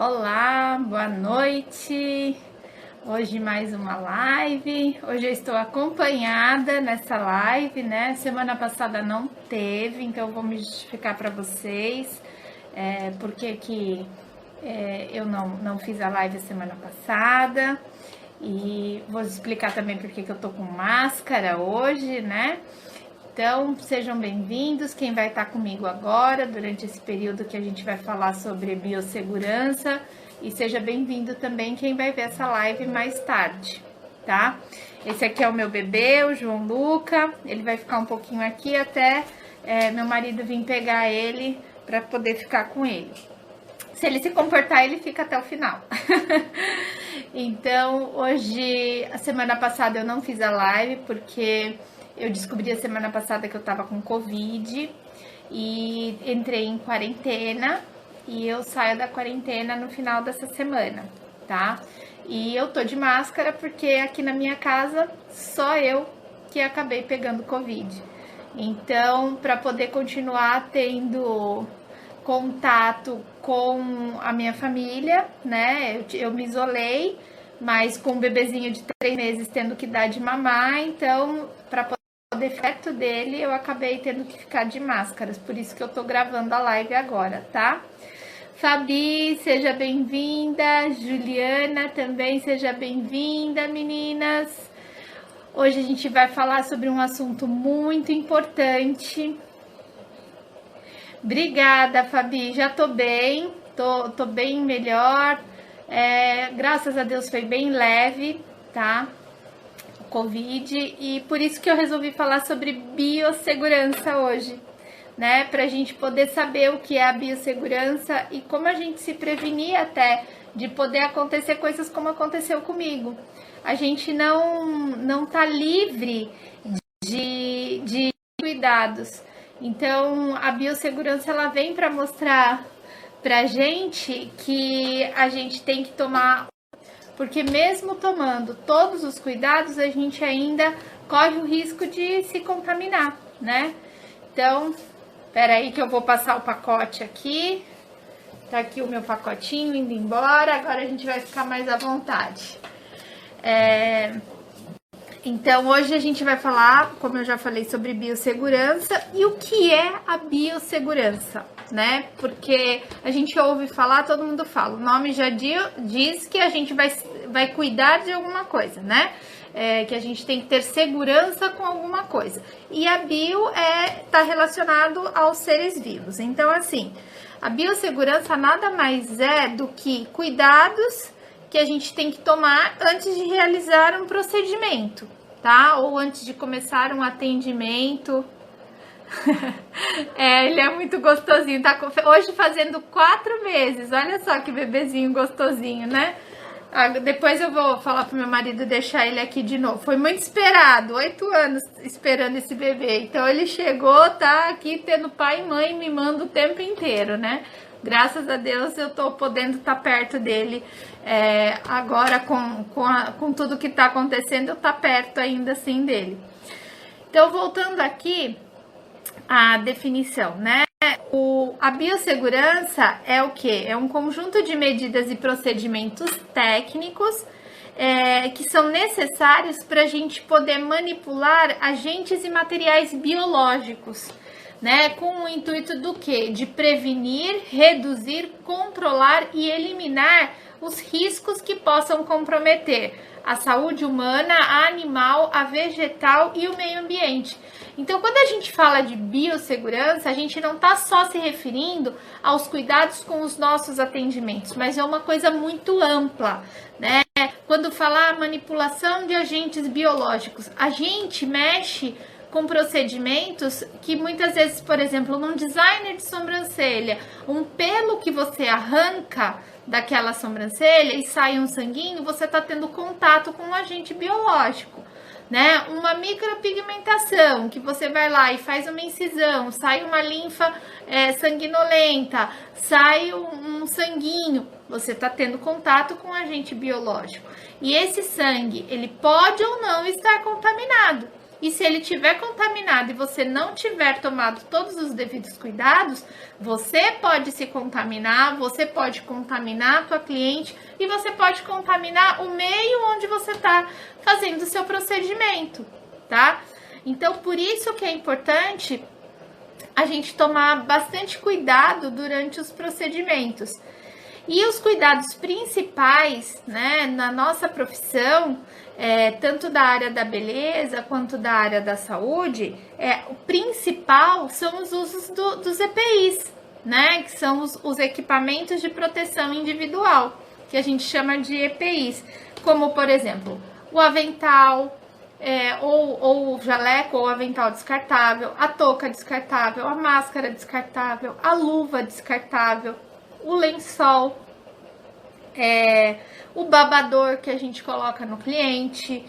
Olá, boa noite. Hoje mais uma live. Hoje eu estou acompanhada nessa live, né? Semana passada não teve, então eu vou me justificar para vocês porque que eu não fiz a live semana passada. E vou explicar também porque que eu tô com máscara hoje, né? Então, sejam bem-vindos, quem vai estar comigo agora, durante esse período que a gente vai falar sobre biossegurança, e seja bem-vindo também quem vai ver essa live mais tarde, tá? Esse aqui é o meu bebê, o João Luca, ele vai ficar um pouquinho aqui até meu marido vir pegar ele para poder ficar com ele. Se ele se comportar, ele fica até o final. Então, hoje, a semana passada eu não fiz a live, porque eu descobri a semana passada que eu tava com Covid e entrei em quarentena e eu saio da quarentena no final dessa semana, tá? E eu tô de máscara porque aqui na minha casa só eu que acabei pegando Covid. Então, para poder continuar tendo contato com a minha família, né? Eu me isolei, mas com um bebezinho de 3 meses tendo que dar de mamar, então, para poder ficar perto dele, eu acabei tendo que ficar de máscaras, por isso que eu tô gravando a live agora, tá? Fabi, seja bem-vinda. Juliana, também seja bem-vinda, meninas. Hoje a gente vai falar sobre um assunto muito importante. Obrigada, Fabi. Já tô bem, tô bem melhor. Graças a Deus foi bem leve, tá? O Covid. E por isso que eu resolvi falar sobre biossegurança hoje, né? Pra gente poder saber o que é a biossegurança e como a gente se prevenir até de poder acontecer coisas como aconteceu comigo. A gente não tá livre de cuidados. Então, a biossegurança ela vem para mostrar para a gente que a gente tem que tomar, porque mesmo tomando todos os cuidados, a gente ainda corre o risco de se contaminar, né? Então, espera aí que eu vou passar o pacote aqui. Tá aqui o meu pacotinho indo embora, agora a gente vai ficar mais à vontade. Então, hoje a gente vai falar, como eu já falei, sobre biossegurança e o que é a biossegurança, né? Porque a gente ouve falar, todo mundo fala, o nome já diz que a gente vai cuidar de alguma coisa, né? Que a gente tem que ter segurança com alguma coisa. E a bio tá relacionado aos seres vivos. Então, assim, a biossegurança nada mais é do que cuidados que a gente tem que tomar antes de realizar um procedimento, tá? Ou antes de começar um atendimento. Ele é muito gostosinho, tá hoje fazendo 4 meses, olha só que bebezinho gostosinho, né? Depois eu vou falar pro meu marido deixar ele aqui de novo. Foi muito esperado, 8 anos esperando esse bebê. Então ele chegou, tá aqui tendo pai e mãe mimando o tempo inteiro, né? Graças a Deus eu tô podendo estar perto dele agora com tudo que tá acontecendo, eu tá perto ainda assim dele. Então, voltando aqui à definição, né? A biossegurança é o quê? É um conjunto de medidas e procedimentos técnicos que são necessários para a gente poder manipular agentes e materiais biológicos, né? Com o intuito do quê? De prevenir, reduzir, controlar e eliminar os riscos que possam comprometer a saúde humana, a animal, a vegetal e o meio ambiente. Então, quando a gente fala de biossegurança, a gente não está só se referindo aos cuidados com os nossos atendimentos, mas é uma coisa muito ampla, né? Quando falar manipulação de agentes biológicos, a gente mexe com procedimentos que muitas vezes, por exemplo, num designer de sobrancelha, um pelo que você arranca daquela sobrancelha e sai um sanguinho, você está tendo contato com um agente biológico, né? Uma micropigmentação, que você vai lá e faz uma incisão, sai uma linfa sanguinolenta, sai um sanguinho, você está tendo contato com um agente biológico. E esse sangue, ele pode ou não estar contaminado. E se ele tiver contaminado e você não tiver tomado todos os devidos cuidados, você pode se contaminar, você pode contaminar a tua cliente e você pode contaminar o meio onde você está fazendo o seu procedimento, tá? Então, por isso que é importante a gente tomar bastante cuidado durante os procedimentos. E os cuidados principais, né, na nossa profissão, tanto da área da beleza quanto da área da saúde, o principal são os usos dos EPIs, né, que são os equipamentos de proteção individual, que a gente chama de EPIs, como, por exemplo, o avental, ou o jaleco ou avental descartável, a touca descartável, a máscara descartável, a luva descartável, o lençol, o babador que a gente coloca no cliente.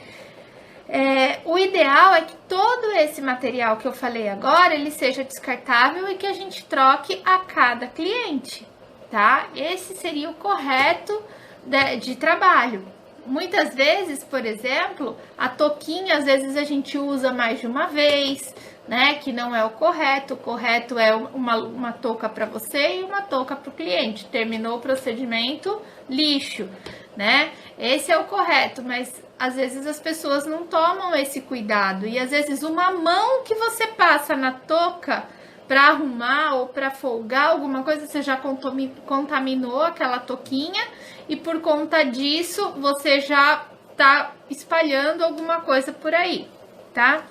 O ideal é que todo esse material que eu falei agora, ele seja descartável e que a gente troque a cada cliente, tá? Esse seria o correto de trabalho. Muitas vezes, por exemplo, a touquinha, às vezes a gente usa mais de uma vez, né? Que não é o correto. O correto é uma touca para você e uma touca para o cliente. Terminou o procedimento, lixo, né? Esse é o correto, mas às vezes as pessoas não tomam esse cuidado. E às vezes uma mão que você passa na touca para arrumar ou para folgar alguma coisa, você já contaminou aquela touquinha e por conta disso você já tá espalhando alguma coisa por aí, tá?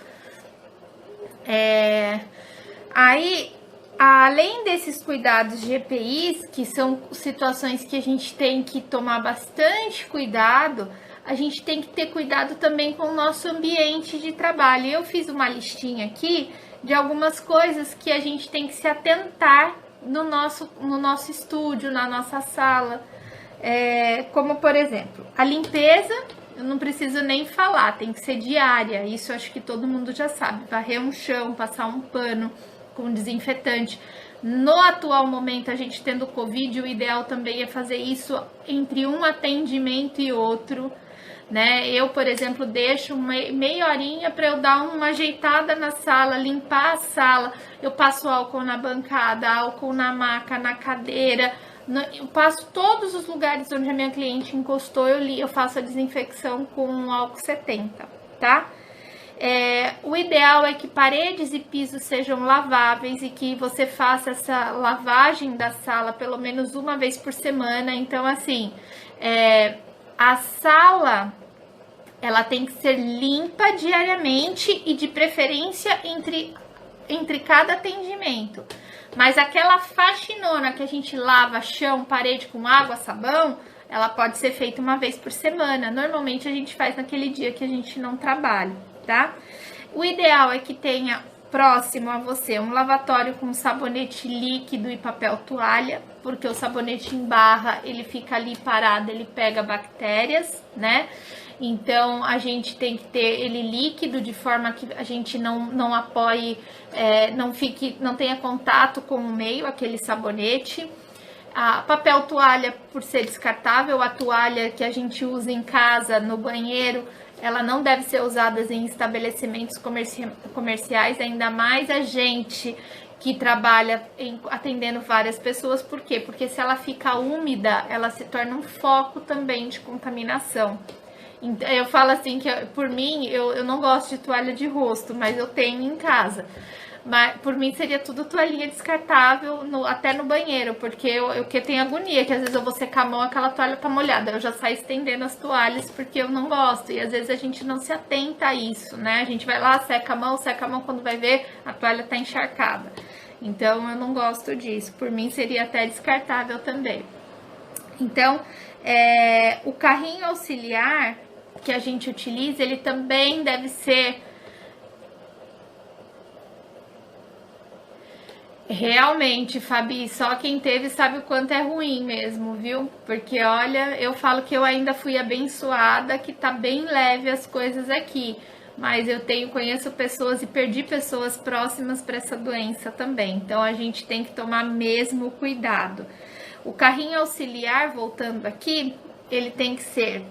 Aí, além desses cuidados de EPIs, que são situações que a gente tem que tomar bastante cuidado, a gente tem que ter cuidado também com o nosso ambiente de trabalho. Eu fiz uma listinha aqui de algumas coisas que a gente tem que se atentar no nosso estúdio, na nossa sala. Como, por exemplo, a limpeza, eu não preciso nem falar, tem que ser diária. Isso eu acho que todo mundo já sabe. Varrer um chão, passar um pano com desinfetante. No atual momento, a gente tendo Covid, o ideal também é fazer isso entre um atendimento e outro, né? Eu, por exemplo, deixo meia horinha para eu dar uma ajeitada na sala, limpar a sala. Eu passo álcool na bancada, álcool na maca, na cadeira. Eu passo todos os lugares onde a minha cliente encostou, eu faço a desinfecção com álcool 70, tá? O ideal é que paredes e pisos sejam laváveis e que você faça essa lavagem da sala pelo menos uma vez por semana. Então, assim, a sala, ela tem que ser limpa diariamente e de preferência entre cada atendimento. Mas aquela faxinona que a gente lava chão, parede com água, sabão, ela pode ser feita uma vez por semana. Normalmente a gente faz naquele dia que a gente não trabalha, tá? O ideal é que tenha próximo a você um lavatório com sabonete líquido e papel toalha, porque o sabonete em barra, ele fica ali parado, ele pega bactérias, né? Então, a gente tem que ter ele líquido, de forma que a gente não apoie, não tenha contato com o meio, aquele sabonete. A papel toalha, por ser descartável, a toalha que a gente usa em casa, no banheiro, ela não deve ser usada em estabelecimentos comerciais, ainda mais a gente que trabalha atendendo várias pessoas. Por quê? Porque se ela fica úmida, ela se torna um foco também de contaminação. Eu falo assim que, por mim, eu não gosto de toalha de rosto, mas eu tenho em casa. Mas por mim seria tudo toalhinha descartável, até no banheiro, porque eu tenho agonia, que às vezes eu vou secar a mão, aquela toalha tá molhada, eu já saio estendendo as toalhas porque eu não gosto. E às vezes a gente não se atenta a isso, né? A gente vai lá, seca a mão, quando vai ver, a toalha tá encharcada. Então eu não gosto disso, por mim seria até descartável também. Então, o carrinho auxiliar que a gente utiliza, ele também deve ser realmente, Fabi, só quem teve sabe o quanto é ruim mesmo, viu? Porque olha, eu falo que eu ainda fui abençoada, que tá bem leve as coisas aqui, mas eu conheço pessoas e perdi pessoas próximas para essa doença também, então a gente tem que tomar mesmo cuidado. O carrinho auxiliar, voltando aqui, ele tem que ser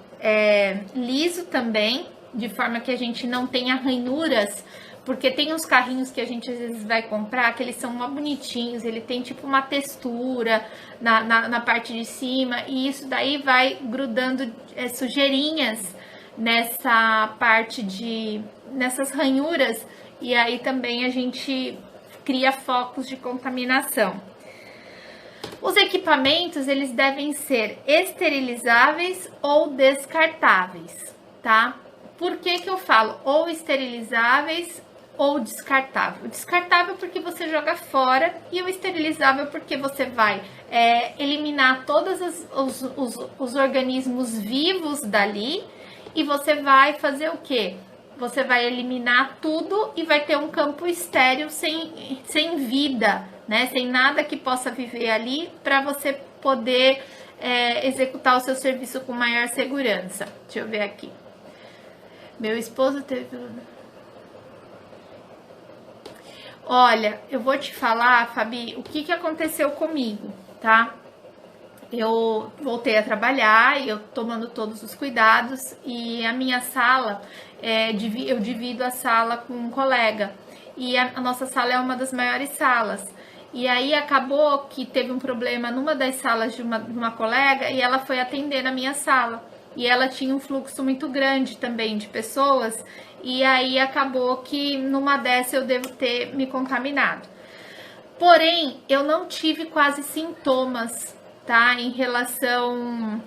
liso também, de forma que a gente não tenha ranhuras, porque tem uns carrinhos que a gente às vezes vai comprar, que eles são mó bonitinhos, ele tem tipo uma textura na parte de cima, e isso daí vai grudando sujeirinhas nessa parte nessas ranhuras, e aí também a gente cria focos de contaminação. Os equipamentos, eles devem ser esterilizáveis ou descartáveis, tá? Por que que eu falo ou esterilizáveis ou descartável? O descartável porque você joga fora, e o esterilizável porque você vai eliminar todos os organismos vivos dali, e você vai fazer o quê? Você vai eliminar tudo e vai ter um campo estéril sem vida, né? Sem nada que possa viver ali, para você poder executar o seu serviço com maior segurança. Deixa eu ver aqui. Meu esposo teve... Olha, eu vou te falar, Fabi, o que aconteceu comigo, tá? Eu voltei a trabalhar e eu tomando todos os cuidados, e a minha sala, eu divido a sala com um colega, e a nossa sala é uma das maiores salas. E aí acabou que teve um problema numa das salas de uma colega, e ela foi atender na minha sala. E ela tinha um fluxo muito grande também de pessoas, e aí acabou que numa dessas eu devo ter me contaminado. Porém, eu não tive quase sintomas, tá? Em relação...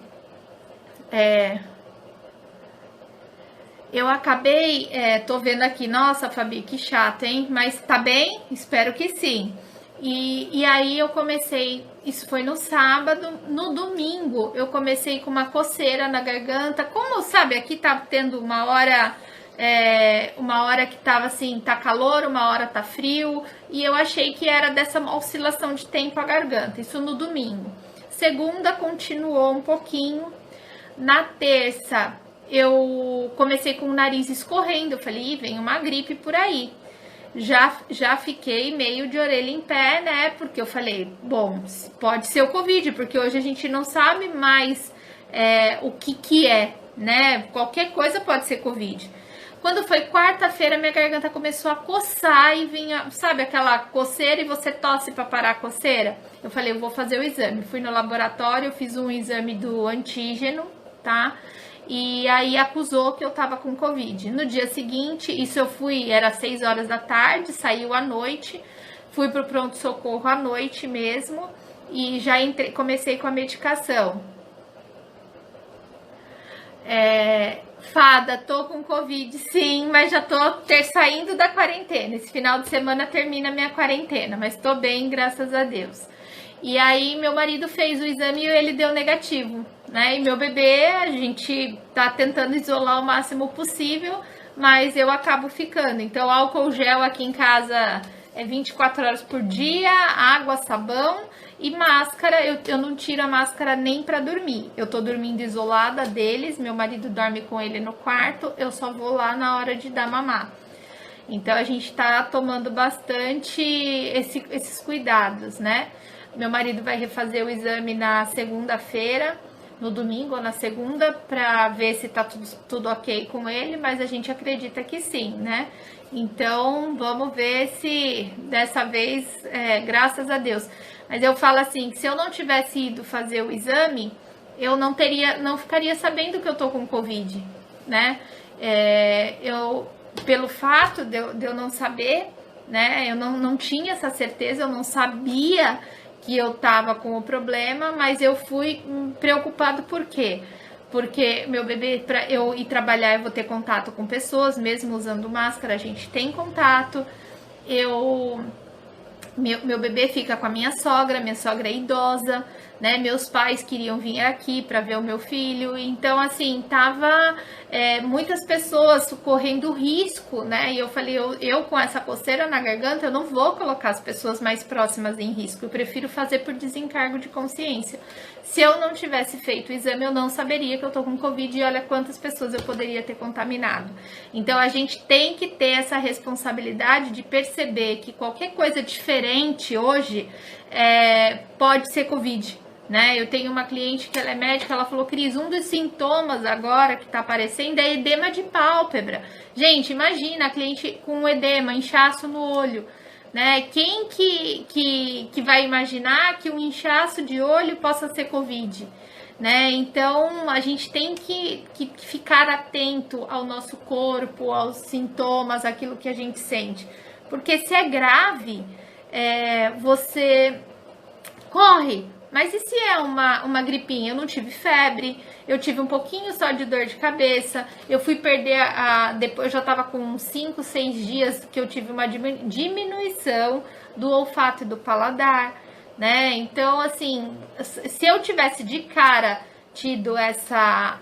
eu acabei... tô vendo aqui, nossa, Fabi, que chato, hein? Mas tá bem? Espero que sim. E aí eu comecei, isso foi no sábado, no domingo eu comecei com uma coceira na garganta, como sabe, aqui tá tendo uma hora que tava assim, tá calor, uma hora tá frio, e eu achei que era dessa oscilação de tempo a garganta, isso no domingo. Segunda continuou um pouquinho, na terça eu comecei com o nariz escorrendo, eu falei, vem uma gripe por aí. Já fiquei meio de orelha em pé, né? Porque eu falei, bom, pode ser o Covid, porque hoje a gente não sabe mais o que é, né? Qualquer coisa pode ser Covid. Quando foi quarta-feira, minha garganta começou a coçar e vinha, sabe, aquela coceira, e você tosse para parar a coceira? Eu falei, eu vou fazer o exame. Fui no laboratório, fiz um exame do antígeno, tá? E aí acusou que eu tava com Covid. No dia seguinte, isso eu fui, era 6 horas da tarde, saiu à noite, fui pro pronto-socorro à noite mesmo, e já comecei com a medicação. Fada, tô com Covid, sim, mas já tô saindo da quarentena. Esse final de semana termina a minha quarentena, mas tô bem, graças a Deus. E aí meu marido fez o exame e ele deu negativo, né? E meu bebê, a gente tá tentando isolar o máximo possível, mas eu acabo ficando. Então álcool gel aqui em casa é 24 horas por dia, água, sabão e máscara. Eu não tiro a máscara nem para dormir. Eu tô dormindo isolada deles, meu marido dorme com ele no quarto, eu só vou lá na hora de dar mamar. Então a gente tá tomando bastante esses cuidados, né? Meu marido vai refazer o exame na segunda-feira, no domingo ou na segunda, para ver se tá tudo ok com ele, mas a gente acredita que sim, né? Então, vamos ver se dessa vez, graças a Deus. Mas eu falo assim, se eu não tivesse ido fazer o exame, eu não ficaria sabendo que eu tô com Covid, né? Pelo fato de eu não saber, né? Eu não tinha essa certeza, eu não sabia que eu tava com o problema, mas eu fui preocupado. Por quê? Porque meu bebê, para eu ir trabalhar, eu vou ter contato com pessoas, mesmo usando máscara, a gente tem contato. Meu bebê fica com a minha sogra é idosa, né? Meus pais queriam vir aqui para ver o meu filho, então assim, tava muitas pessoas correndo risco, né? E eu falei, eu com essa coceira na garganta, eu não vou colocar as pessoas mais próximas em risco, eu prefiro fazer por desencargo de consciência. Se eu não tivesse feito o exame, eu não saberia que eu tô com Covid, e olha quantas pessoas eu poderia ter contaminado. Então a gente tem que ter essa responsabilidade de perceber que qualquer coisa diferente hoje pode ser Covid, né? Eu tenho uma cliente que ela é médica, ela falou, Cris, um dos sintomas agora que tá aparecendo é edema de pálpebra. Gente, imagina a cliente com edema, inchaço no olho, né? Quem que vai imaginar que um inchaço de olho possa ser Covid, né? Então, a gente tem que ficar atento ao nosso corpo, aos sintomas, aquilo que a gente sente. Porque se é grave, você corre. Mas e se é uma gripinha? Eu não tive febre, eu tive um pouquinho só de dor de cabeça, eu fui perder depois eu já tava com 5, 6 dias que eu tive uma diminuição do olfato e do paladar, né? Então, assim, se eu tivesse de cara tido essa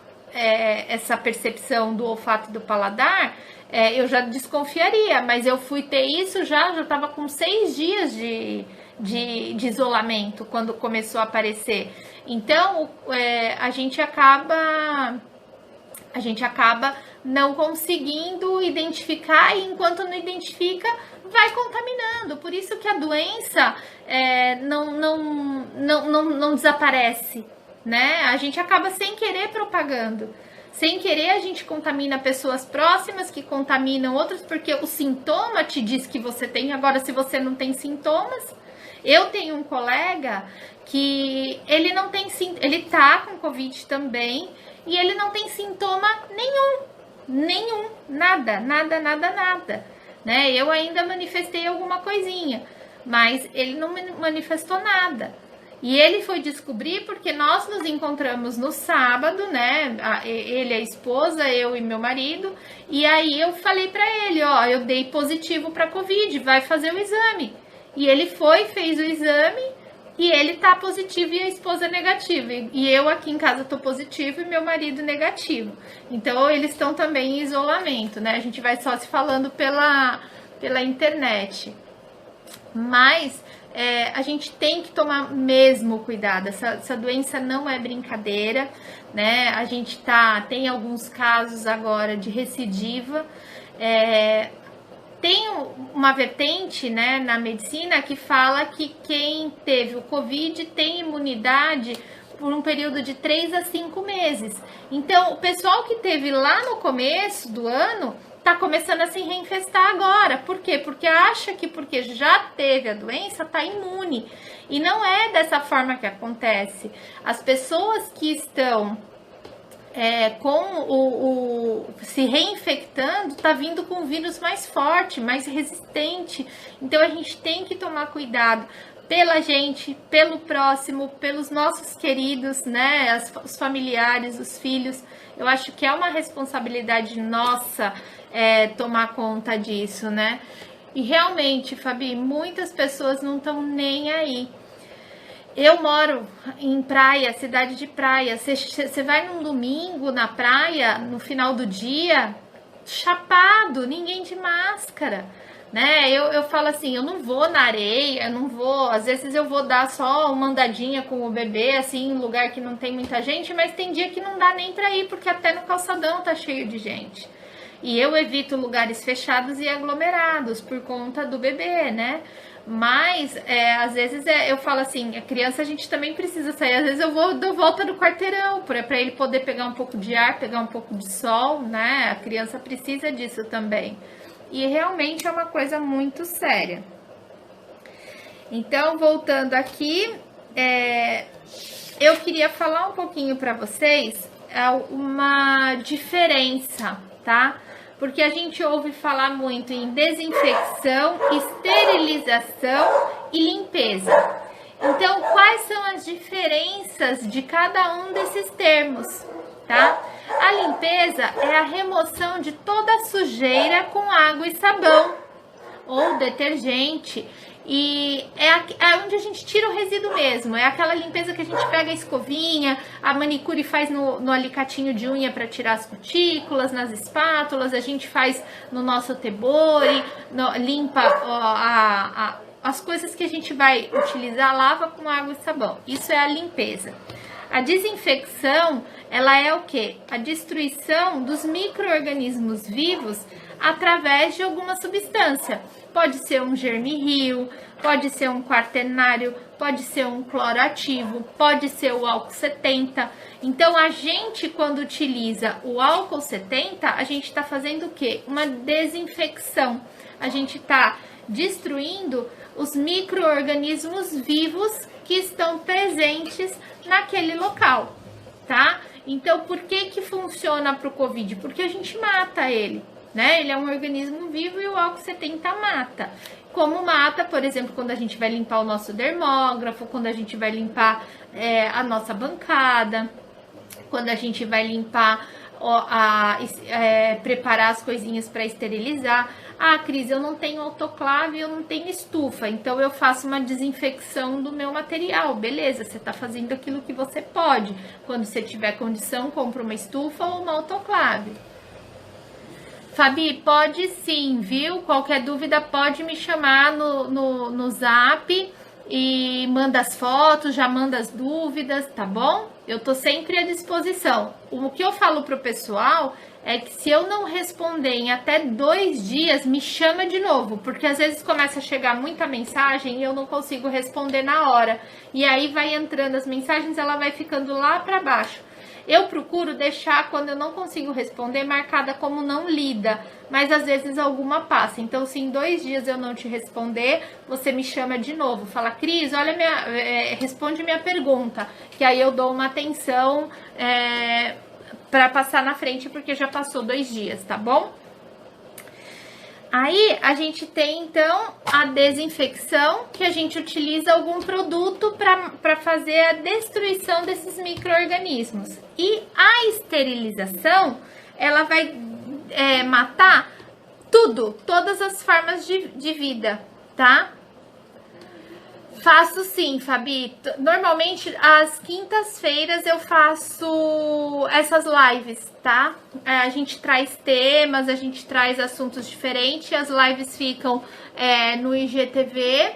percepção do olfato e do paladar, eu já desconfiaria, mas eu fui ter isso já tava com 6 dias de isolamento quando começou a aparecer. Então, a gente acaba não conseguindo identificar, e enquanto não identifica, vai contaminando. Por isso que a doença não desaparece, né? A gente acaba sem querer propagando. Sem querer, a gente contamina pessoas próximas, que contaminam outras, porque o sintoma te diz que você tem. Agora, se você não tem sintomas... Eu tenho um colega que ele não tem, ele tá com Covid também, e ele não tem sintoma nenhum, nada, né? Eu ainda manifestei alguma coisinha, mas ele não manifestou nada. E ele foi descobrir porque nós nos encontramos no sábado, né? Ele, a esposa, eu e meu marido. E aí eu falei pra ele, ó, eu dei positivo pra Covid, vai fazer o exame. E ele fez o exame e ele tá positivo e a esposa negativa. E eu aqui em casa tô positivo e meu marido negativo. Então eles estão também em isolamento, né? A gente vai só se falando pela internet. Mas a gente tem que tomar mesmo cuidado. Essa doença não é brincadeira, né? A gente tem alguns casos agora de recidiva. Tem uma vertente, né, na medicina que fala que quem teve o Covid tem imunidade por um período de 3 a 5 meses. Então, o pessoal que teve lá no começo do ano tá começando a se reinfestar agora. Por quê? Porque acha que porque já teve a doença, tá imune. E não é dessa forma que acontece. As pessoas que estão se reinfectando, tá vindo com um vírus mais forte, mais resistente. Então a gente tem que tomar cuidado pela gente, pelo próximo, pelos nossos queridos, né? Os familiares, os filhos. Eu acho que é uma responsabilidade nossa tomar conta disso, né? E realmente, Fabi, muitas pessoas não estão nem aí. Eu moro em praia, cidade de praia. Você vai num domingo na praia, no final do dia, chapado, ninguém de máscara, né? Eu falo assim, eu não vou na areia, eu não vou... Às vezes eu vou dar só uma andadinha com o bebê, assim, em lugar que não tem muita gente, mas tem dia que não dá nem pra ir, porque até no calçadão tá cheio de gente. E eu evito lugares fechados e aglomerados por conta do bebê, né? Mas, às vezes, eu falo assim, a criança a gente também precisa sair. Às vezes eu dou volta no quarteirão, para ele poder pegar um pouco de ar, pegar um pouco de sol, né? A criança precisa disso também. E realmente é uma coisa muito séria. Então, voltando aqui, eu queria falar um pouquinho para vocês uma diferença, tá? Porque a gente ouve falar muito em desinfecção, esterilização e limpeza. Então, quais são as diferenças de cada um desses termos, tá? A limpeza é a remoção de toda a sujeira com água e sabão ou detergente. E é onde a gente tira o resíduo mesmo. É aquela limpeza que a gente pega a escovinha, a manicure faz no alicatinho de unha para tirar as cutículas, nas espátulas, a gente faz no nosso tebori, limpa as coisas que a gente vai utilizar, lava com água e sabão. Isso é a limpeza. A desinfecção, ela é o quê? A destruição dos micro-organismos vivos através de alguma substância. Pode ser um germe-rio, pode ser um quaternário, pode ser um cloro ativo, pode ser o álcool 70. Então, a gente, quando utiliza o álcool 70, a gente está fazendo o quê? Uma desinfecção. A gente está destruindo os micro-organismos vivos que estão presentes naquele local, tá? Então, por que funciona para o Covid? Porque a gente mata ele, né? Ele é um organismo vivo e o álcool 70 mata. Como mata, por exemplo, quando a gente vai limpar o nosso dermógrafo, quando a gente vai limpar a nossa bancada, quando a gente vai limpar, preparar as coisinhas para esterilizar. Ah, Cris, eu não tenho autoclave, eu não tenho estufa, então eu faço uma desinfecção do meu material. Beleza, você está fazendo aquilo que você pode. Quando você tiver condição, compra uma estufa ou uma autoclave. Fabi, pode sim, viu? Qualquer dúvida pode me chamar no zap e manda as fotos, já manda as dúvidas, tá bom? Eu tô sempre à disposição. O que eu falo pro pessoal é que se eu não responder em até 2 dias, me chama de novo, porque às vezes começa a chegar muita mensagem e eu não consigo responder na hora. E aí vai entrando as mensagens, ela vai ficando lá para baixo. Eu procuro deixar, quando eu não consigo responder, marcada como não lida, mas às vezes alguma passa. Então, se em 2 dias eu não te responder, você me chama de novo. Fala, Cris, olha responde minha pergunta, que aí eu dou uma atenção para passar na frente, porque já passou 2 dias, tá bom? Aí, a gente tem, então, a desinfecção, que a gente utiliza algum produto para fazer a destruição desses micro-organismos. E a esterilização, ela vai matar tudo, todas as formas de vida, tá? Faço sim, Fabi. Normalmente, às quintas-feiras eu faço essas lives, tá? A gente traz temas, a gente traz assuntos diferentes. As lives ficam no IGTV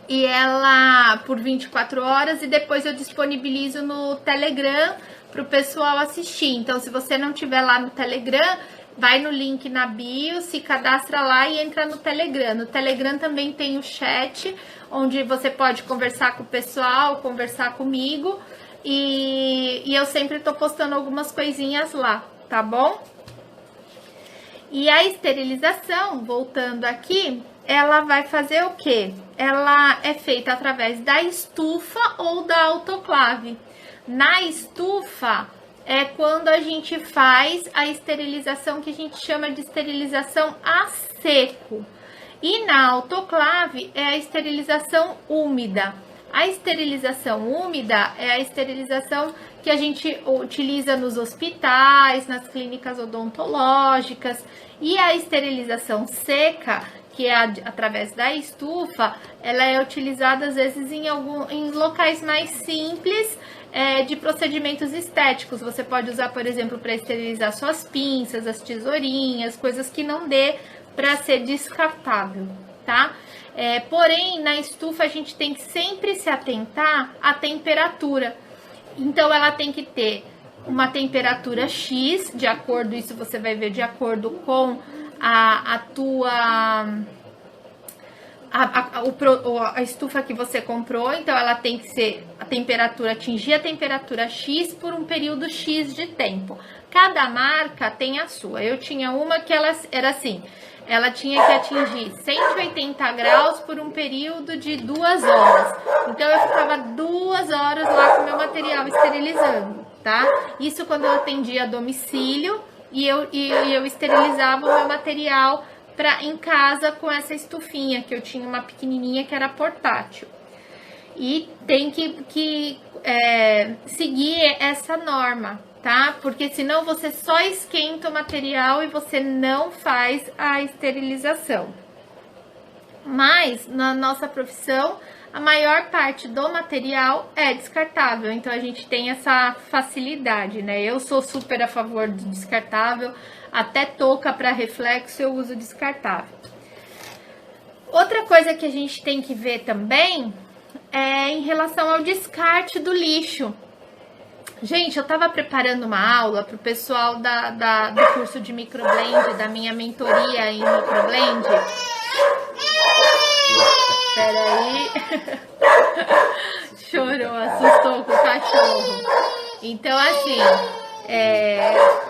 e ela por 24 horas. E depois eu disponibilizo no Telegram para o pessoal assistir. Então, se você não tiver lá no Telegram, vai no link na bio, se cadastra lá e entra no Telegram. No Telegram também tem o chat, onde você pode conversar com o pessoal, conversar comigo. E eu sempre tô postando algumas coisinhas lá, tá bom? E a esterilização, voltando aqui, ela vai fazer o quê? Ela é feita através da estufa ou da autoclave. Na estufa é quando a gente faz a esterilização, que a gente chama de esterilização a seco. E na autoclave é a esterilização úmida. A esterilização úmida é a esterilização que a gente utiliza nos hospitais, nas clínicas odontológicas. E a esterilização seca, que é através da estufa, ela é utilizada às vezes em locais mais simples, de procedimentos estéticos. Você pode usar, por exemplo, para esterilizar suas pinças, as tesourinhas, coisas que não dê para ser descartável, tá? Porém, na estufa a gente tem que sempre se atentar à temperatura. Então, ela tem que ter uma temperatura X, de acordo, isso você vai ver de acordo com a estufa que você comprou. Então, ela tem que ser atingir a temperatura X por um período X de tempo. Cada marca tem a sua. Eu tinha uma que ela era assim, ela tinha que atingir 180 graus por um período de 2 horas. Então, eu ficava 2 horas lá com o meu material esterilizando, tá? Isso quando eu atendia a domicílio e eu esterilizava o meu material em casa com essa estufinha, que eu tinha uma pequenininha que era portátil. E tem que seguir essa norma, tá? Porque senão você só esquenta o material e você não faz a esterilização. Mas na nossa profissão, a maior parte do material é descartável, então a gente tem essa facilidade, né? Eu sou super a favor do descartável, até touca para reflexo eu uso descartável. Outra coisa que a gente tem que ver também é em relação ao descarte do lixo. Gente, eu tava preparando uma aula pro pessoal do curso de microblend, da minha mentoria em microblend. Peraí. Chorou, assustou com o cachorro. Então, assim,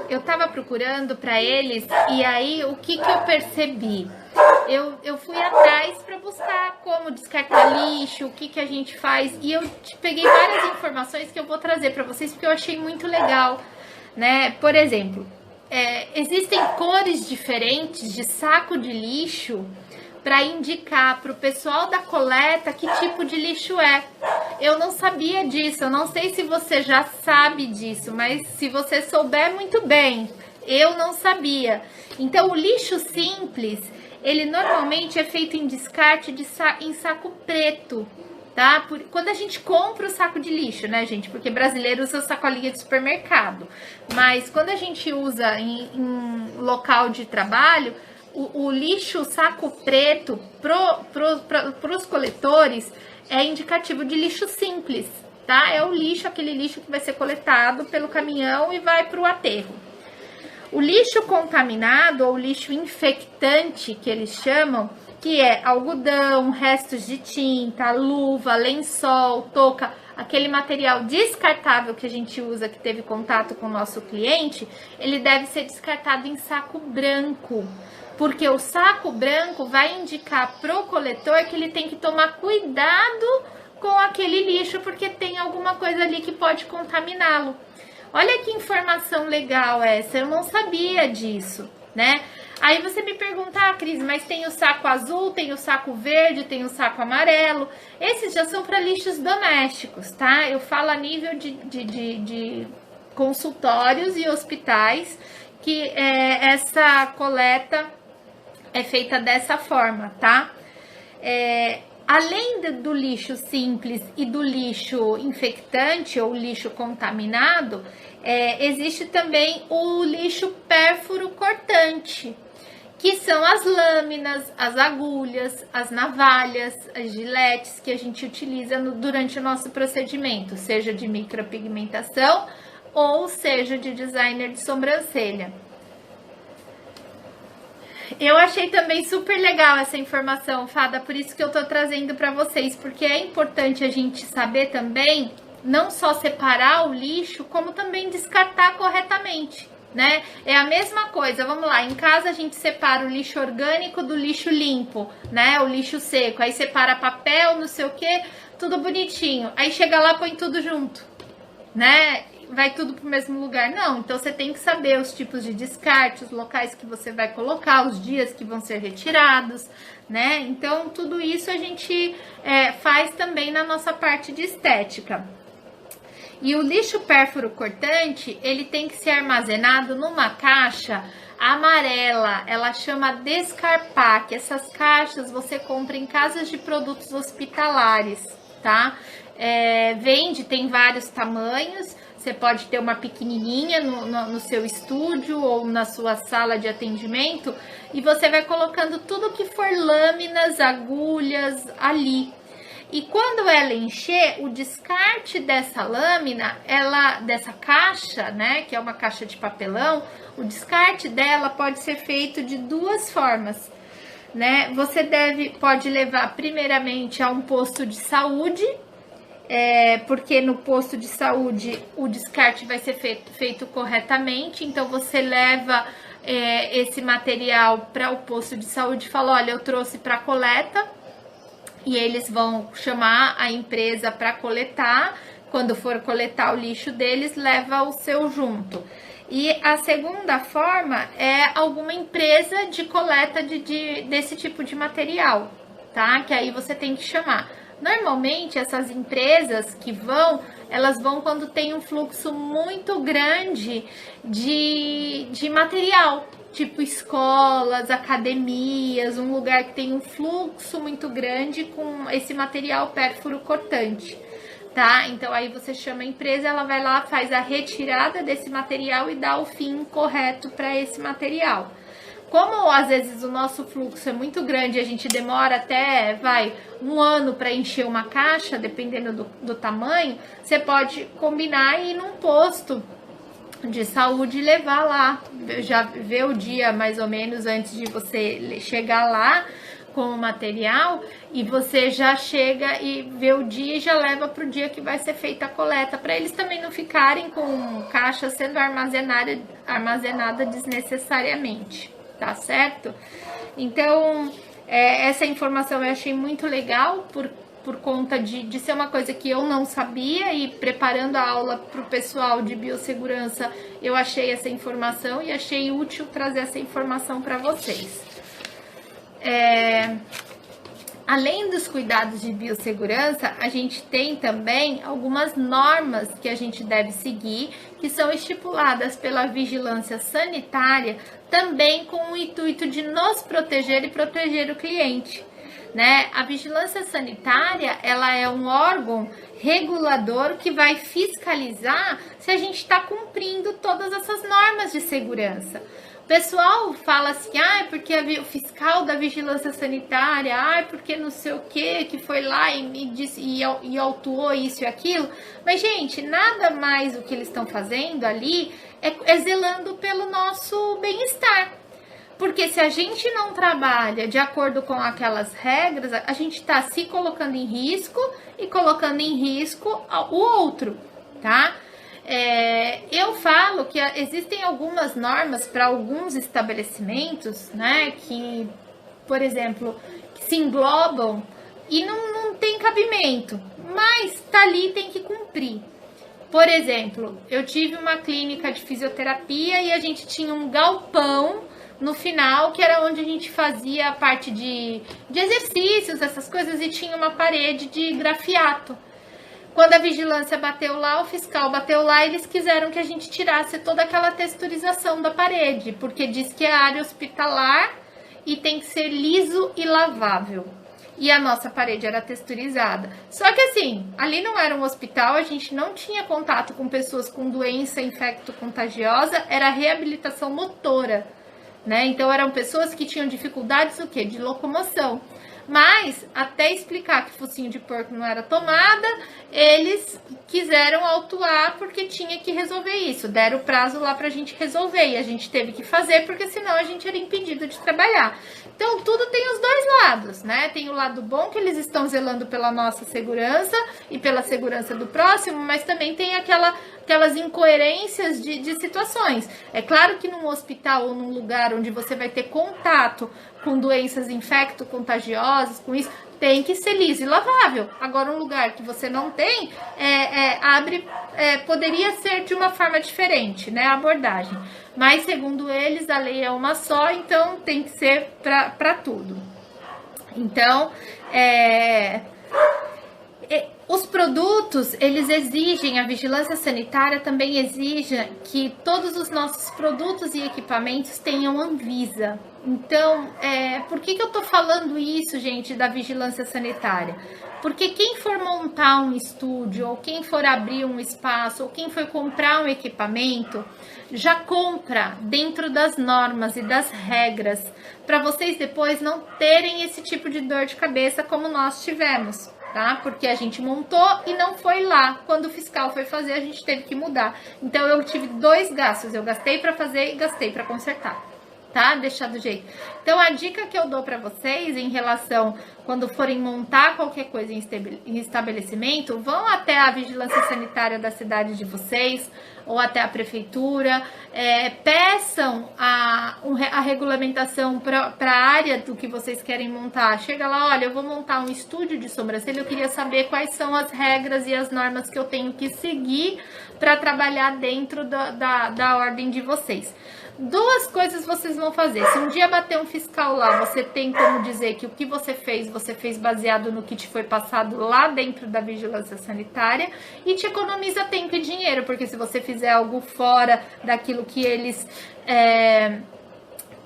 eu tava procurando para eles, e aí o que eu percebi? Eu fui atrás para buscar como descartar lixo, o que a gente faz, e eu peguei várias informações que eu vou trazer para vocês porque eu achei muito legal, né? Por exemplo, existem cores diferentes de saco de lixo para indicar para o pessoal da coleta que tipo de lixo é. Eu não sabia disso, eu não sei se você já sabe disso, mas se você souber, muito bem. Eu não sabia. Então, o lixo simples, ele normalmente é feito em descarte em saco preto, tá? Quando a gente compra o saco de lixo, né, gente? Porque brasileiro usa sacolinha de supermercado. Mas quando a gente usa em local de trabalho, o lixo saco preto para os coletores é indicativo de lixo simples, tá? É o lixo, aquele lixo que vai ser coletado pelo caminhão e vai para o aterro. O lixo contaminado, ou lixo infectante, que eles chamam, que é algodão, restos de tinta, luva, lençol, touca, aquele material descartável que a gente usa, que teve contato com o nosso cliente, ele deve ser descartado em saco branco. Porque o saco branco vai indicar pro coletor que ele tem que tomar cuidado com aquele lixo, porque tem alguma coisa ali que pode contaminá-lo. Olha que informação legal essa, eu não sabia disso, né? Aí você me pergunta, Cris, mas tem o saco azul, tem o saco verde, tem o saco amarelo. Esses já são para lixos domésticos, tá? Eu falo a nível de consultórios e hospitais que essa coleta é feita dessa forma, tá? Além do lixo simples e do lixo infectante ou lixo contaminado, existe também o lixo pérfuro cortante, que são as lâminas, as agulhas, as navalhas, as giletes que a gente utiliza durante o nosso procedimento, seja de micropigmentação ou seja de designer de sobrancelha. Eu achei também super legal essa informação, Fada, por isso que eu tô trazendo para vocês, porque é importante a gente saber também, não só separar o lixo, como também descartar corretamente, né? É a mesma coisa, vamos lá, em casa a gente separa o lixo orgânico do lixo limpo, né? O lixo seco, aí separa papel, não sei o que, tudo bonitinho, aí chega lá, põe tudo junto, né? Vai tudo pro mesmo lugar. Não, então você tem que saber os tipos de descarte, os locais que você vai colocar, os dias que vão ser retirados, né? Então, tudo isso a gente faz também na nossa parte de estética. E o lixo pérfuro cortante, ele tem que ser armazenado numa caixa amarela, ela chama Descarpac. Essas caixas você compra em casas de produtos hospitalares, tá? Vende, tem vários tamanhos. Você pode ter uma pequenininha no seu estúdio ou na sua sala de atendimento e você vai colocando tudo que for lâminas, agulhas ali. E quando ela encher, o descarte dessa lâmina, dessa caixa, né, que é uma caixa de papelão, o descarte dela pode ser feito de duas formas, né? Você pode levar primeiramente a um posto de saúde, porque no posto de saúde o descarte vai ser feito corretamente, então você leva esse material para o posto de saúde e fala, olha, eu trouxe para coleta, e eles vão chamar a empresa para coletar, quando for coletar o lixo deles, leva o seu junto. E a segunda forma é alguma empresa de coleta desse tipo de material, tá? Que aí você tem que chamar. Normalmente, essas empresas elas vão quando tem um fluxo muito grande de material, tipo escolas, academias, um lugar que tem um fluxo muito grande com esse material pérfuro cortante, tá? Então, aí você chama a empresa, ela vai lá, faz a retirada desse material e dá o fim correto para esse material. Como às vezes o nosso fluxo é muito grande, a gente demora até, um ano para encher uma caixa, dependendo do tamanho, você pode combinar e ir num posto de saúde e levar lá, já ver o dia mais ou menos antes de você chegar lá com o material, e você já chega e vê o dia e já leva para o dia que vai ser feita a coleta, para eles também não ficarem com caixa sendo armazenada desnecessariamente, tá certo? Então, essa informação eu achei muito legal por conta de ser uma coisa que eu não sabia, e preparando a aula para o pessoal de biossegurança, eu achei essa informação e achei útil trazer essa informação para vocês. Além dos cuidados de biossegurança, a gente tem também algumas normas que a gente deve seguir, que são estipuladas pela vigilância sanitária, também com o intuito de nos proteger e proteger o cliente, né? A vigilância sanitária, ela é um órgão regulador que vai fiscalizar se a gente está cumprindo todas essas normas de segurança. O pessoal fala assim, porque o fiscal da vigilância sanitária, porque não sei o que foi lá e me disse e autuou isso e aquilo. Mas, gente, nada mais o que eles estão fazendo ali é zelando pelo nosso bem-estar. Porque se a gente não trabalha de acordo com aquelas regras, a gente está se colocando em risco e colocando em risco o outro, tá? Eu falo que existem algumas normas para alguns estabelecimentos, né, que, por exemplo, que se englobam e não tem cabimento, mas tá ali, tem que cumprir. Por exemplo, eu tive uma clínica de fisioterapia e a gente tinha um galpão no final, que era onde a gente fazia a parte de exercícios, essas coisas, e tinha uma parede de grafiato. Quando a vigilância bateu lá, o fiscal bateu lá, eles quiseram que a gente tirasse toda aquela texturização da parede, porque diz que é área hospitalar e tem que ser liso e lavável. E a nossa parede era texturizada. Só que assim, ali não era um hospital, a gente não tinha contato com pessoas com doença infecto-contagiosa, era reabilitação motora, né? Então eram pessoas que tinham dificuldades de locomoção. Mas, até explicar que focinho de porco não era tomada, eles quiseram autuar porque tinha que resolver isso. Deram o prazo lá pra gente resolver e a gente teve que fazer, porque senão a gente era impedido de trabalhar. Então, tudo tem os dois lados, né? Tem o lado bom, que eles estão zelando pela nossa segurança e pela segurança do próximo, mas também tem aquelas incoerências de situações. É claro que num hospital ou num lugar onde você vai ter contato com doenças infecto-contagiosas, com isso, tem que ser liso e lavável. Agora, um lugar que você não tem, poderia ser de uma forma diferente, né, a abordagem. Mas, segundo eles, a lei é uma só, então tem que ser para tudo. Então, os produtos, eles exigem, a vigilância sanitária também exige que todos os nossos produtos e equipamentos tenham Anvisa. Então, por que eu tô falando isso, gente, da vigilância sanitária? Porque quem for montar um estúdio, ou quem for abrir um espaço, ou quem for comprar um equipamento, já compra dentro das normas e das regras, para vocês depois não terem esse tipo de dor de cabeça como nós tivemos. Tá? Porque a gente montou e não foi lá. Quando o fiscal foi fazer, a gente teve que mudar. Então, eu tive 2 gastos. Eu gastei para fazer e gastei para consertar. Tá? Deixar do jeito. Então, a dica que eu dou para vocês em relação, quando forem montar qualquer coisa em estabelecimento, vão até a vigilância sanitária da cidade de vocês, ou até a prefeitura, peçam a regulamentação para a área do que vocês querem montar. Chega lá, olha, eu vou montar um estúdio de sobrancelha, eu queria saber quais são as regras e as normas que eu tenho que seguir para trabalhar dentro da ordem de vocês. 2 coisas vocês vão fazer. Se um dia bater um fiscal lá, você tem como dizer que o que você fez baseado no que te foi passado lá dentro da vigilância sanitária, e te economiza tempo e dinheiro, porque se você fizer algo fora daquilo que eles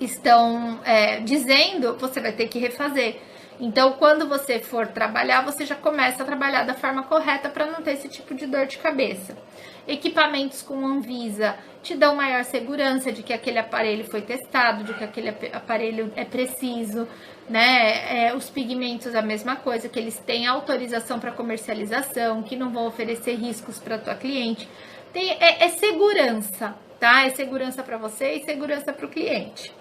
estão dizendo, você vai ter que refazer. Então, quando você for trabalhar, você já começa a trabalhar da forma correta para não ter esse tipo de dor de cabeça. Equipamentos com Anvisa te dão maior segurança de que aquele aparelho foi testado, de que aquele aparelho é preciso, né? Os pigmentos, a mesma coisa, que eles têm autorização para comercialização, que não vão oferecer riscos para tua cliente. É segurança, tá? É segurança para você e segurança para o cliente.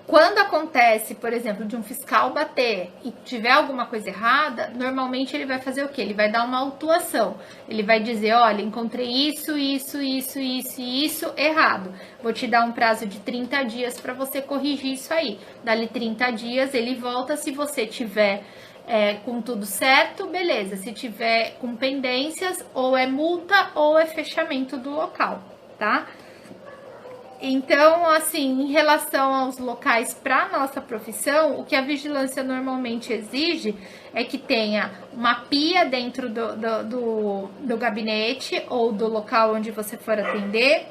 Quando acontece, por exemplo, de um fiscal bater e tiver alguma coisa errada, normalmente ele vai fazer o quê? Ele vai dar uma autuação. Ele vai dizer, olha, encontrei isso errado. Vou te dar um prazo de 30 dias para você corrigir isso aí. Dali 30 dias ele volta, se você tiver com tudo certo, beleza. Se tiver com pendências, ou é multa ou é fechamento do local, tá? Então, assim, em relação aos locais para nossa profissão, o que a vigilância normalmente exige é que tenha uma pia dentro do gabinete ou do local onde você for atender,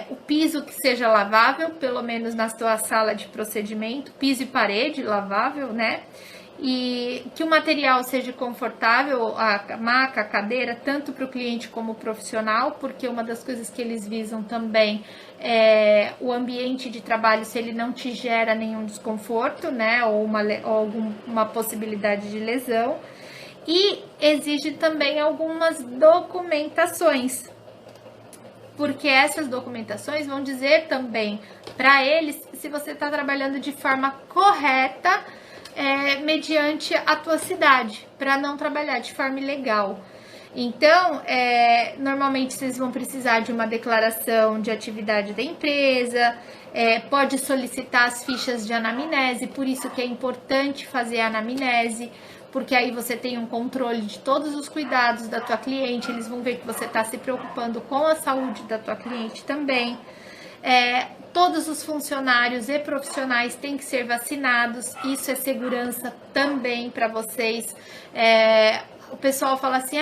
o piso que seja lavável, pelo menos na sua sala de procedimento, piso e parede lavável, né? E que o material seja confortável, a maca, a cadeira, tanto para o cliente como profissional, porque uma das coisas que eles visam também é o ambiente de trabalho, se ele não te gera nenhum desconforto, né, ou alguma possibilidade de lesão. E exige também algumas documentações, porque essas documentações vão dizer também para eles se você está trabalhando de forma correta, mediante a tua cidade, para não trabalhar de forma ilegal. Então, normalmente vocês vão precisar de uma declaração de atividade da empresa, pode solicitar as fichas de anamnese, por isso que é importante fazer a anamnese, porque aí você tem um controle de todos os cuidados da tua cliente, eles vão ver que você está se preocupando com a saúde da tua cliente também. Todos os funcionários e profissionais têm que ser vacinados, isso é segurança também para vocês. O pessoal fala assim,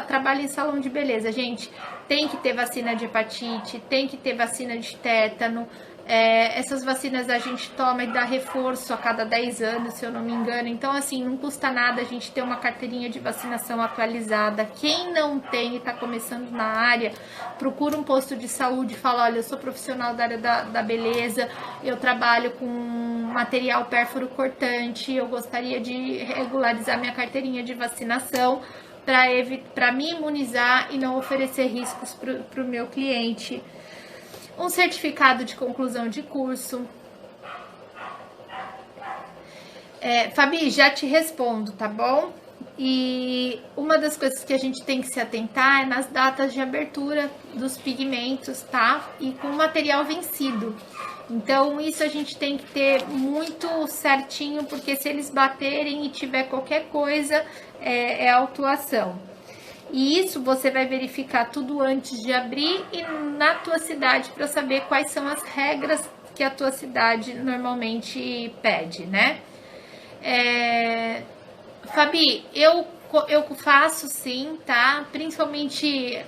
trabalha em salão de beleza. Gente, tem que ter vacina de hepatite, tem que ter vacina de tétano. Essas vacinas a gente toma e dá reforço a cada 10 anos, se eu não me engano. Então, assim, não custa nada a gente ter uma carteirinha de vacinação atualizada. Quem não tem e está começando na área, procura um posto de saúde e fala, olha, eu sou profissional da área da beleza, eu trabalho com material pérfuro cortante, eu gostaria de regularizar minha carteirinha de vacinação para me imunizar e não oferecer riscos para o meu cliente. Um certificado de conclusão de curso. Fabi, já te respondo, tá bom? E uma das coisas que a gente tem que se atentar é nas datas de abertura dos pigmentos, tá? E com material vencido. Então, isso a gente tem que ter muito certinho, porque se eles baterem e tiver qualquer coisa, é autuação. E isso você vai verificar tudo antes de abrir e na tua cidade para saber quais são as regras que a tua cidade normalmente pede, né? Fabi, eu faço sim, tá? Principalmente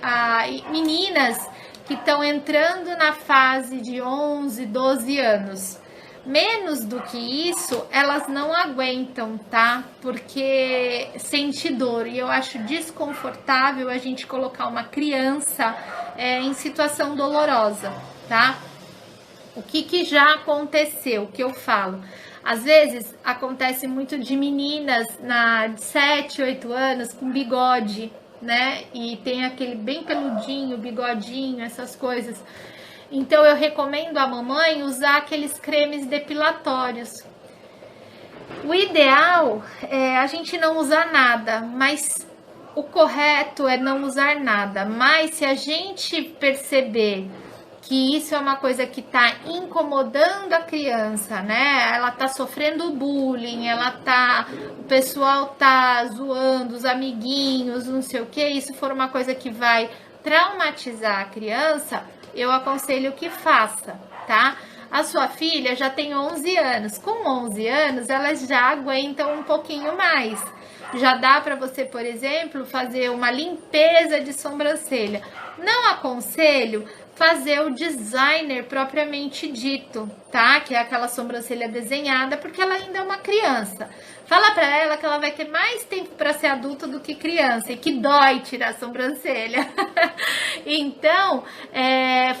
meninas que estão entrando na fase de 11, 12 anos. Menos do que isso, elas não aguentam, tá? Porque sente dor. E eu acho desconfortável a gente colocar uma criança em situação dolorosa, tá? O que já aconteceu, o que eu falo? Às vezes, acontece muito de meninas de 7, 8 anos com bigode, né? E tem aquele bem peludinho, bigodinho, essas coisas. Então, eu recomendo a mamãe usar aqueles cremes depilatórios. O ideal é a gente não usar nada, mas o correto é não usar nada. Mas se a gente perceber que isso é uma coisa que está incomodando a criança, né? Ela está sofrendo bullying, o pessoal tá zoando, os amiguinhos, não sei o que, isso for uma coisa que vai traumatizar a criança, eu aconselho que faça, tá? A sua filha já tem 11 anos. Com 11 anos, elas já aguentam um pouquinho mais. Já dá para você, por exemplo, fazer uma limpeza de sobrancelha. Não aconselho fazer o designer propriamente dito, tá? Que é aquela sobrancelha desenhada, porque ela ainda é uma criança. Fala pra ela que ela vai ter mais tempo para ser adulta do que criança e que dói tirar a sobrancelha. Então,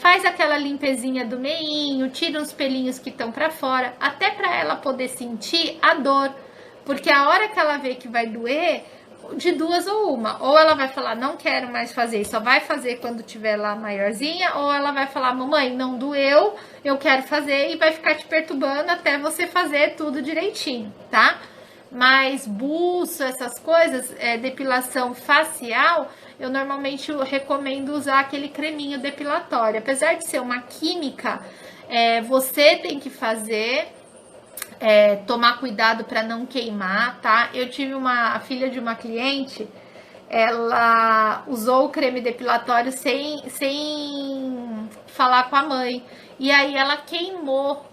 faz aquela limpezinha do meinho, tira uns pelinhos que estão para fora, até para ela poder sentir a dor. Porque a hora que ela vê que vai doer, de duas ou uma. Ou ela vai falar, não quero mais fazer, só vai fazer quando tiver lá maiorzinha. Ou ela vai falar, mamãe, não doeu, eu quero fazer, e vai ficar te perturbando até você fazer tudo direitinho, tá? Mas buço, essas coisas, depilação facial, eu normalmente recomendo usar aquele creminho depilatório. Apesar de ser uma química, você tem que fazer, tomar cuidado para não queimar, tá? Eu tive a filha de uma cliente, ela usou o creme depilatório sem falar com a mãe. E aí ela queimou,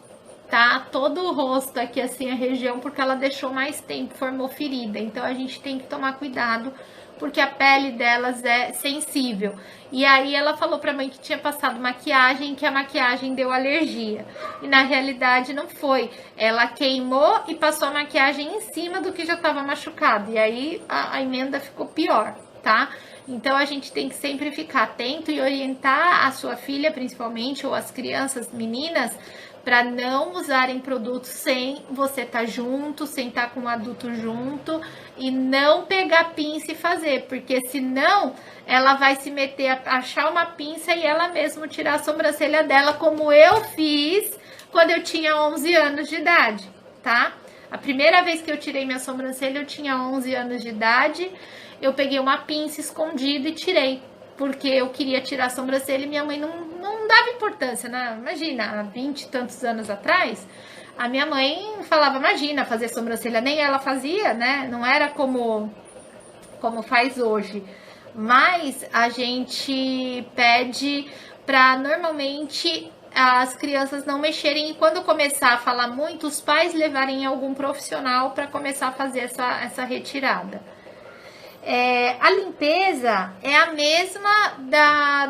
tá? Todo o rosto aqui, assim, a região, porque ela deixou mais tempo, formou ferida. Então, a gente tem que tomar cuidado, porque a pele delas é sensível. E aí, ela falou pra mãe que tinha passado maquiagem, que a maquiagem deu alergia. E, na realidade, não foi. Ela queimou e passou a maquiagem em cima do que já estava machucado. E aí, a emenda ficou pior, tá? Então, a gente tem que sempre ficar atento e orientar a sua filha, principalmente, ou as crianças, meninas, para não usarem produtos sem você estar junto, sem estar com um adulto junto, e não pegar pinça e fazer, porque senão ela vai se meter a achar uma pinça e ela mesma tirar a sobrancelha dela, como eu fiz quando eu tinha 11 anos de idade, tá? A primeira vez que eu tirei minha sobrancelha, eu tinha 11 anos de idade, eu peguei uma pinça escondida e tirei, porque eu queria tirar a sobrancelha e minha mãe não dava importância, né? Imagina, há 20 e tantos anos atrás, a minha mãe falava, imagina, fazer sobrancelha, nem ela fazia, né? Não era como faz hoje. Mas a gente pede para normalmente as crianças não mexerem, e quando começar a falar muito, os pais levarem algum profissional para começar a fazer essa retirada. A limpeza é a mesma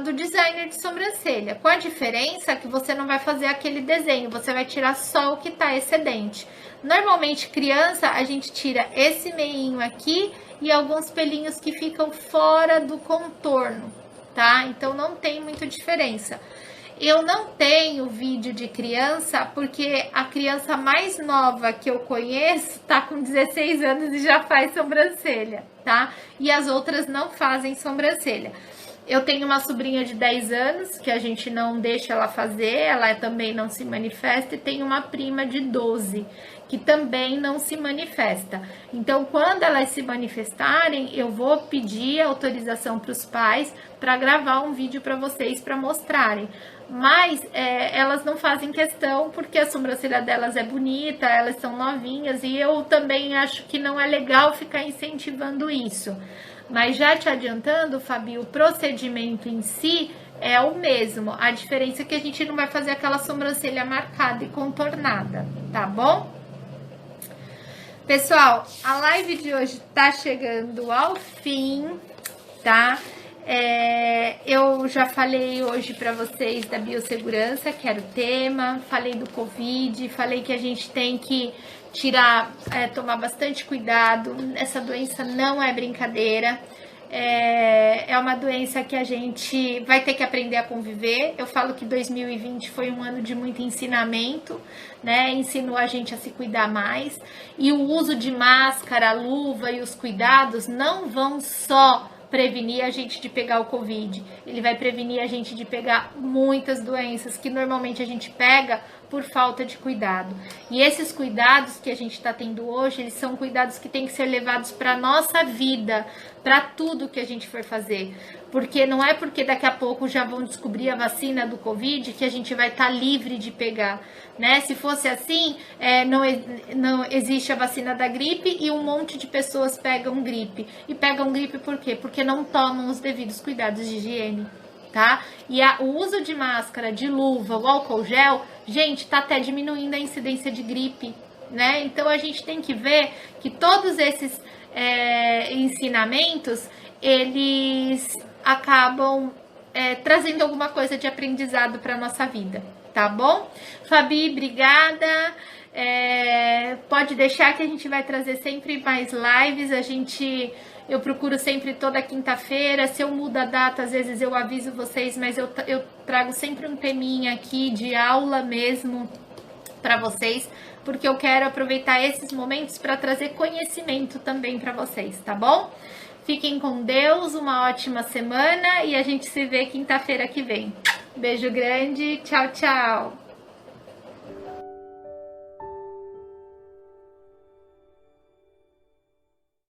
do designer de sobrancelha, com a diferença que você não vai fazer aquele desenho, você vai tirar só o que está excedente. Normalmente, criança, a gente tira esse meinho aqui e alguns pelinhos que ficam fora do contorno, tá? Então, não tem muita diferença. Eu não tenho vídeo de criança, porque a criança mais nova que eu conheço tá com 16 anos e já faz sobrancelha, tá? E as outras não fazem sobrancelha. Eu tenho uma sobrinha de 10 anos, que a gente não deixa ela fazer, ela também não se manifesta, e tem uma prima de 12, que também não se manifesta. Então, quando elas se manifestarem, eu vou pedir autorização para os pais para gravar um vídeo para vocês, para mostrarem. Mas elas não fazem questão, porque a sobrancelha delas é bonita, elas são novinhas, e eu também acho que não é legal ficar incentivando isso. Mas já te adiantando, Fabi, o procedimento em si é o mesmo. A diferença é que a gente não vai fazer aquela sobrancelha marcada e contornada, tá bom? Pessoal, a live de hoje tá chegando ao fim, tá? Eu já falei hoje para vocês da biossegurança, que era o tema, falei do Covid, falei que a gente tem que tomar bastante cuidado. Essa doença não é brincadeira, é uma doença que a gente vai ter que aprender a conviver. Eu falo que 2020 foi um ano de muito ensinamento, né? Ensinou a gente a se cuidar mais, e o uso de máscara, luva e os cuidados não vão só prevenir a gente de pegar o Covid, ele vai prevenir a gente de pegar muitas doenças que normalmente a gente pega por falta de cuidado. E esses cuidados que a gente está tendo hoje, eles são cuidados que têm que ser levados para a nossa vida, para tudo que a gente for fazer. Porque não é porque daqui a pouco já vão descobrir a vacina do Covid que a gente vai estar livre de pegar, né? Se fosse assim, não existe a vacina da gripe e um monte de pessoas pegam gripe. E pegam gripe por quê? Porque não tomam os devidos cuidados de higiene, tá? E o uso de máscara, de luva, o álcool gel, gente, tá até diminuindo a incidência de gripe, né? Então a gente tem que ver que todos esses ensinamentos, eles acabam trazendo alguma coisa de aprendizado para nossa vida, tá bom? Fabi, obrigada. Pode deixar que a gente vai trazer sempre mais lives. Eu procuro sempre toda quinta-feira. Se eu mudo a data, às vezes eu aviso vocês, mas eu trago sempre um teminha aqui de aula mesmo para vocês, porque eu quero aproveitar esses momentos para trazer conhecimento também para vocês, tá bom? Fiquem com Deus, uma ótima semana e a gente se vê quinta-feira que vem. Beijo grande, tchau, tchau!